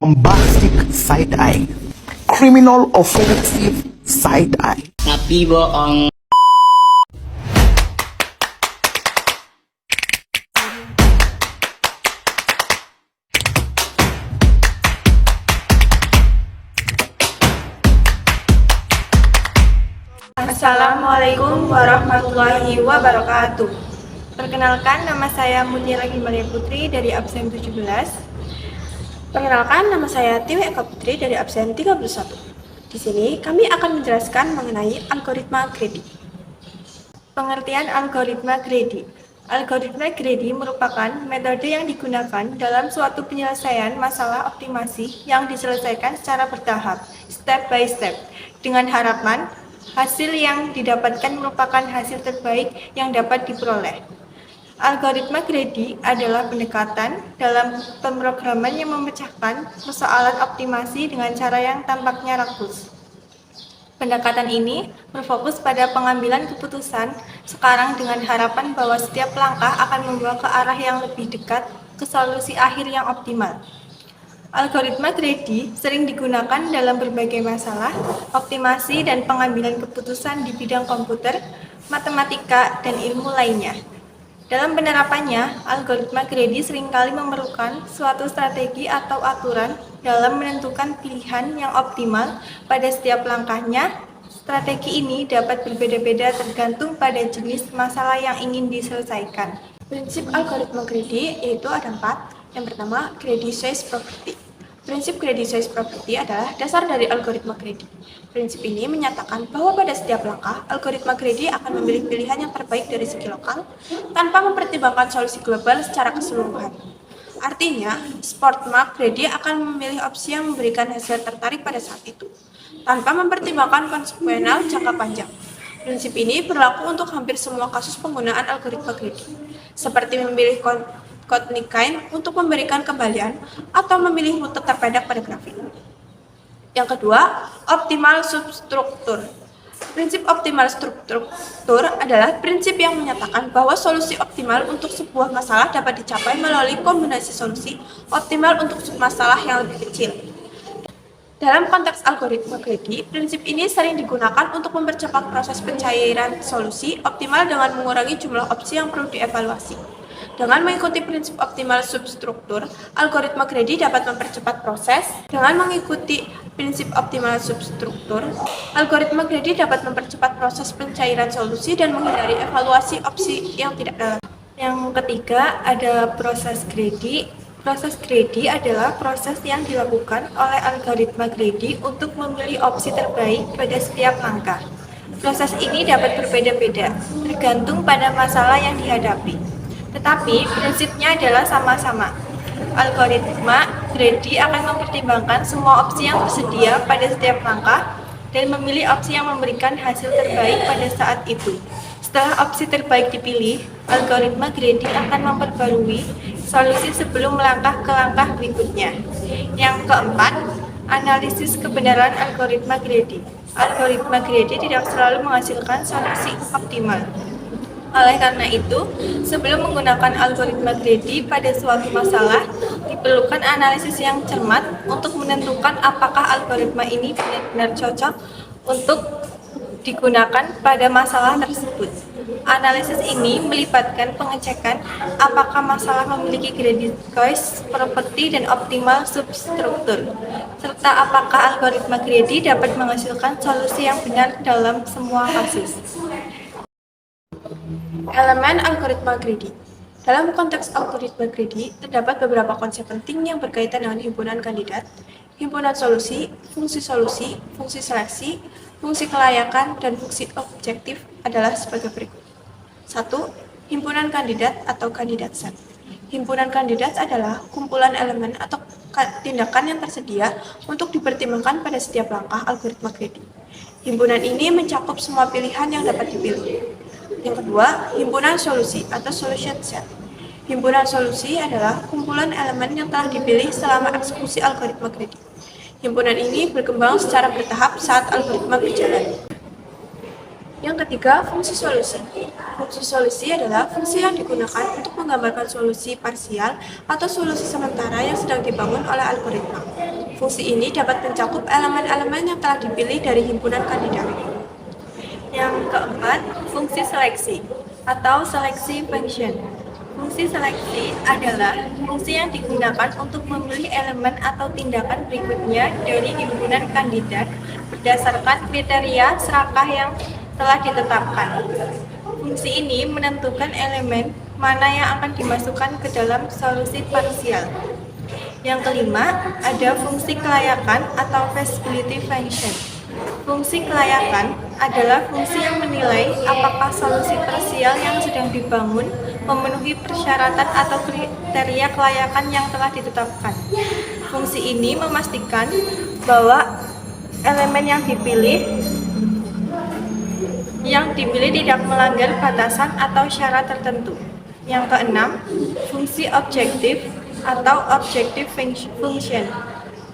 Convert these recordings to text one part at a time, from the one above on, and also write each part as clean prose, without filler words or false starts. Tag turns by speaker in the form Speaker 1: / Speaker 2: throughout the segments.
Speaker 1: bombastic side eye, criminal offensive side eye.
Speaker 2: Tapi bohong.
Speaker 3: Assalamualaikum warahmatullahi wabarakatuh. Perkenalkan, nama saya Munira Himalia Putri dari absen 17. Perkenalkan, nama saya Tiwi Eka Putri dari absen 31. Di sini kami akan menjelaskan mengenai algoritma Grady. Pengertian algoritma Grady. Algoritma Grady merupakan metode yang digunakan dalam suatu penyelesaian masalah optimasi yang diselesaikan secara bertahap, step by step, dengan harapan hasil yang didapatkan merupakan hasil terbaik yang dapat diperoleh. Algoritma Grady adalah pendekatan dalam pemrograman yang memecahkan persoalan optimasi dengan cara yang tampaknya rakus. Pendekatan ini berfokus pada pengambilan keputusan sekarang dengan harapan bahwa setiap langkah akan membawa ke arah yang lebih dekat ke solusi akhir yang optimal. Algoritma Grady sering digunakan dalam berbagai masalah, optimasi dan pengambilan keputusan di bidang komputer, matematika, dan ilmu lainnya. Dalam penerapannya, algoritma Grady seringkali memerlukan suatu strategi atau aturan dalam menentukan pilihan yang optimal pada setiap langkahnya. Strategi ini dapat berbeda-beda tergantung pada jenis masalah yang ingin diselesaikan. Prinsip algoritma Grady yaitu ada 4. Yang pertama, Grady Size Property. Prinsip Grady Size Property adalah dasar dari algoritma Grady. Prinsip ini menyatakan bahwa pada setiap langkah, algoritma Grady akan memilih pilihan yang terbaik dari segi lokal tanpa mempertimbangkan solusi global secara keseluruhan. Artinya, Sportmark Grady akan memilih opsi yang memberikan hasil tertarik pada saat itu, tanpa mempertimbangkan konsekuensial jangka panjang. Prinsip ini berlaku untuk hampir semua kasus penggunaan algoritma Grady, seperti memilih Kotnikain untuk memberikan kembalian atau memilih rute terpendek pada grafik. Yang kedua, optimal substruktur. Prinsip optimal struktur adalah prinsip yang menyatakan bahwa solusi optimal untuk sebuah masalah dapat dicapai melalui kombinasi solusi optimal untuk submasalah yang lebih kecil. Dalam konteks algoritma Grady, prinsip ini sering digunakan untuk mempercepat proses pencairan solusi optimal dengan mengurangi jumlah opsi yang perlu dievaluasi. Dengan mengikuti prinsip optimal substruktur, algoritma Grady dapat mempercepat proses. Dengan mengikuti prinsip optimal substruktur, algoritma Grady dapat mempercepat proses pencairan solusi dan menghindari evaluasi opsi yang tidak relevan. Yang ketiga, ada proses Grady. Proses Grady adalah proses yang dilakukan oleh algoritma Grady untuk memilih opsi terbaik pada setiap langkah. Proses ini dapat berbeda-beda, tergantung pada masalah yang dihadapi. Tetapi prinsipnya adalah sama-sama. Algoritma Grady akan mempertimbangkan semua opsi yang tersedia pada setiap langkah dan memilih opsi yang memberikan hasil terbaik pada saat itu. Setelah opsi terbaik dipilih, algoritma Grady akan memperbarui solusi sebelum melangkah ke langkah berikutnya. Yang keempat, analisis kebenaran algoritma Grady. Algoritma Grady tidak selalu menghasilkan solusi optimal. Oleh karena itu, sebelum menggunakan algoritma Grady pada suatu masalah, diperlukan analisis yang cermat untuk menentukan apakah algoritma ini benar-benar cocok untuk digunakan pada masalah tersebut. Analisis ini melibatkan pengecekan apakah masalah memiliki Grady Size Property dan optimal substruktur, serta apakah algoritma Grady dapat menghasilkan solusi yang benar dalam semua kasus. Elemen algoritma Grady. Dalam konteks algoritma Grady, terdapat beberapa konsep penting yang berkaitan dengan himpunan kandidat, himpunan solusi, fungsi seleksi, fungsi kelayakan, dan fungsi objektif adalah sebagai berikut. 1. Himpunan kandidat atau kandidat set. Himpunan kandidat adalah kumpulan elemen atau tindakan yang tersedia untuk dipertimbangkan pada setiap langkah algoritma Grady. Himpunan ini mencakup semua pilihan yang dapat dipilih. Yang kedua, himpunan solusi atau solution set. Himpunan solusi adalah kumpulan elemen yang telah dipilih selama eksekusi algoritma Grady. Himpunan ini berkembang secara bertahap saat algoritma berjalan. Yang ketiga, fungsi solusi. Fungsi solusi adalah fungsi yang digunakan untuk menggambarkan solusi parsial atau solusi sementara yang sedang dibangun oleh algoritma. Fungsi ini dapat mencakup elemen-elemen yang telah dipilih dari himpunan kandidat. Yang keempat, fungsi seleksi atau seleksi function. Fungsi seleksi adalah fungsi yang digunakan untuk memilih elemen atau tindakan berikutnya dari himpunan kandidat berdasarkan kriteria serakah yang telah ditetapkan. Fungsi ini menentukan elemen mana yang akan dimasukkan ke dalam solusi parsial. Yang kelima, ada fungsi kelayakan atau feasibility function. Fungsi kelayakan adalah fungsi yang menilai apakah solusi parsial yang sedang dibangun memenuhi persyaratan atau kriteria kelayakan yang telah ditetapkan. Fungsi ini memastikan bahwa elemen yang dipilih tidak melanggar batasan atau syarat tertentu. Yang keenam, fungsi objektif atau objective function.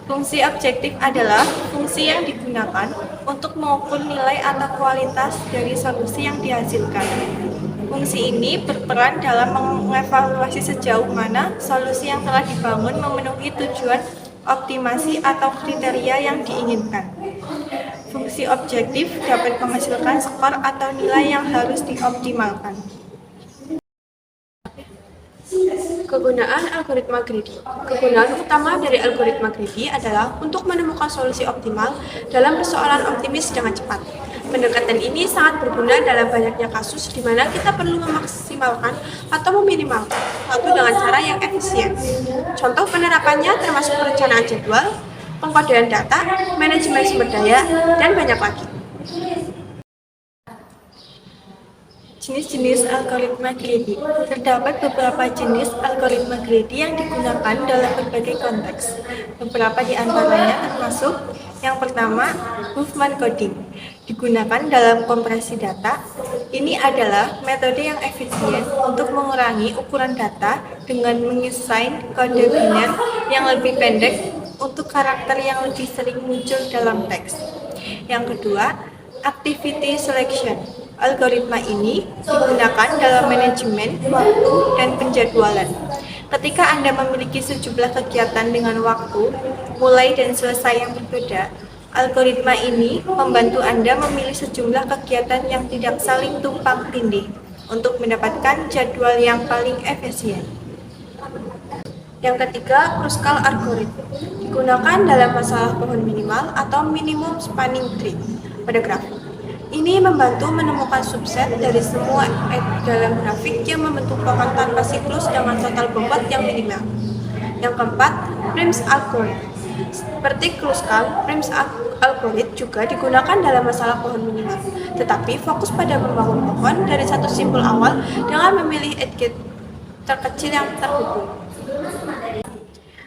Speaker 3: Fungsi objektif adalah fungsi yang digunakan untuk mengukur nilai atau kualitas dari solusi yang dihasilkan. Fungsi ini berperan dalam mengevaluasi sejauh mana solusi yang telah dibangun memenuhi tujuan optimasi atau kriteria yang diinginkan. Fungsi objektif dapat menghasilkan skor atau nilai yang harus dioptimalkan. Kegunaan algoritma greedy. Kegunaan utama dari algoritma greedy adalah untuk menemukan solusi optimal dalam persoalan optimis dengan cepat. Pendekatan ini sangat berguna dalam banyaknya kasus di mana kita perlu memaksimalkan atau meminimalkan waktu dengan cara yang efisien. Contoh penerapannya termasuk perencanaan jadwal, pengkodean data, manajemen sumber daya, dan banyak lagi. Jenis-jenis algoritma greedy. Terdapat beberapa jenis algoritma greedy yang digunakan dalam berbagai konteks. Beberapa di antaranya termasuk yang pertama, Huffman coding. Digunakan dalam kompresi data. Ini adalah metode yang efisien untuk mengurangi ukuran data dengan mendesain kode biner yang lebih pendek untuk karakter yang lebih sering muncul dalam teks. Yang kedua, activity selection. Algoritma ini digunakan dalam manajemen waktu dan penjadwalan. Ketika Anda memiliki sejumlah kegiatan dengan waktu, mulai dan selesai yang berbeda, algoritma ini membantu Anda memilih sejumlah kegiatan yang tidak saling tumpang tindih untuk mendapatkan jadwal yang paling efisien. Yang ketiga, Kruskal algorithm. Digunakan dalam masalah pohon minimal atau minimum spanning tree pada grafik. Ini membantu menemukan subset dari semua dalam grafik yang membentuk pohon tanpa siklus dengan total bobot yang minimal. Yang keempat, Prim's algorithm. Seperti Kruskal, Prim's algorithm juga digunakan dalam masalah pohon minimal, tetapi fokus pada membangun pohon dari satu simpul awal dengan memilih edge terkecil yang terhubung.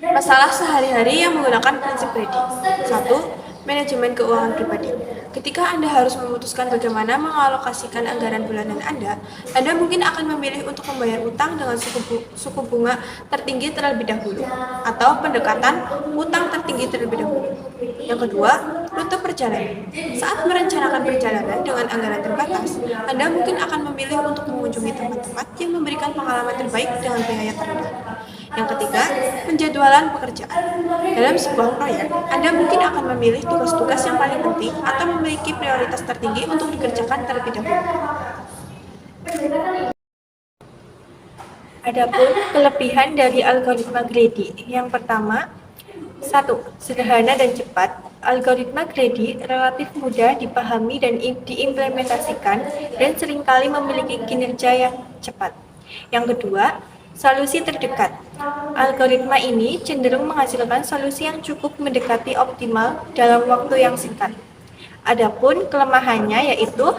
Speaker 3: Masalah sehari-hari yang menggunakan prinsip greedy. 1. Manajemen keuangan pribadi. Ketika Anda harus memutuskan bagaimana mengalokasikan anggaran bulanan Anda mungkin akan memilih untuk membayar utang dengan suku bunga tertinggi terlebih dahulu, atau pendekatan utang tertinggi terlebih dahulu. Yang kedua, rute perjalanan. Saat merencanakan perjalanan dengan anggaran terbatas, Anda mungkin akan memilih untuk mengunjungi tempat-tempat yang memberikan pengalaman terbaik dengan biaya terendah. Yang ketiga, penjadwalan pekerjaan. Dalam sebuah proyek, Anda mungkin akan memilih tugas-tugas yang paling penting atau memiliki prioritas tertinggi untuk dikerjakan terlebih dahulu. Adapun kelebihan dari algoritma greedy. Yang pertama, 1. Sederhana dan cepat. Algoritma greedy relatif mudah dipahami dan diimplementasikan dan seringkali memiliki kinerja yang cepat. Yang kedua, solusi terdekat. Algoritma ini cenderung menghasilkan solusi yang cukup mendekati optimal dalam waktu yang singkat. Adapun kelemahannya yaitu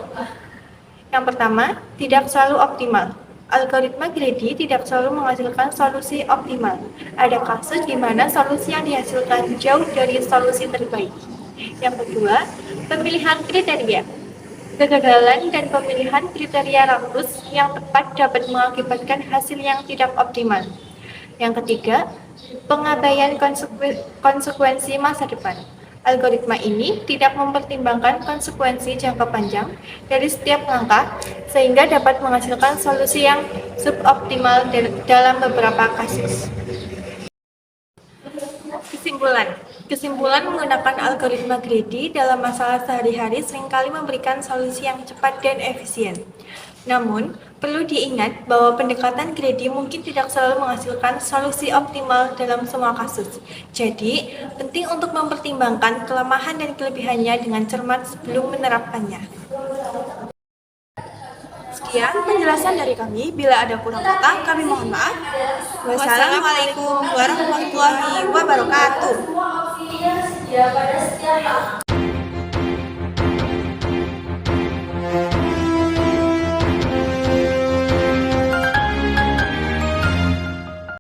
Speaker 3: yang pertama, tidak selalu optimal. Algoritma greedy tidak selalu menghasilkan solusi optimal. Ada kasus di mana solusi yang dihasilkan jauh dari solusi terbaik. Yang kedua, pemilihan kriteria. Kegagalan dan pemilihan kriteria rakus yang tepat dapat mengakibatkan hasil yang tidak optimal. Yang ketiga, pengabaian konsekuensi masa depan. Algoritma ini tidak mempertimbangkan konsekuensi jangka panjang dari setiap langkah, sehingga dapat menghasilkan solusi yang suboptimal dalam beberapa kasus. Kesimpulan menggunakan algoritma greedy dalam masalah sehari-hari seringkali memberikan solusi yang cepat dan efisien. Namun, perlu diingat bahwa pendekatan greedy mungkin tidak selalu menghasilkan solusi optimal dalam semua kasus. Jadi, penting untuk mempertimbangkan kelemahan dan kelebihannya dengan cermat sebelum menerapkannya. Sekian penjelasan dari kami. Bila ada kurang kata, kami mohon maaf. Wassalamualaikum warahmatullahi wabarakatuh.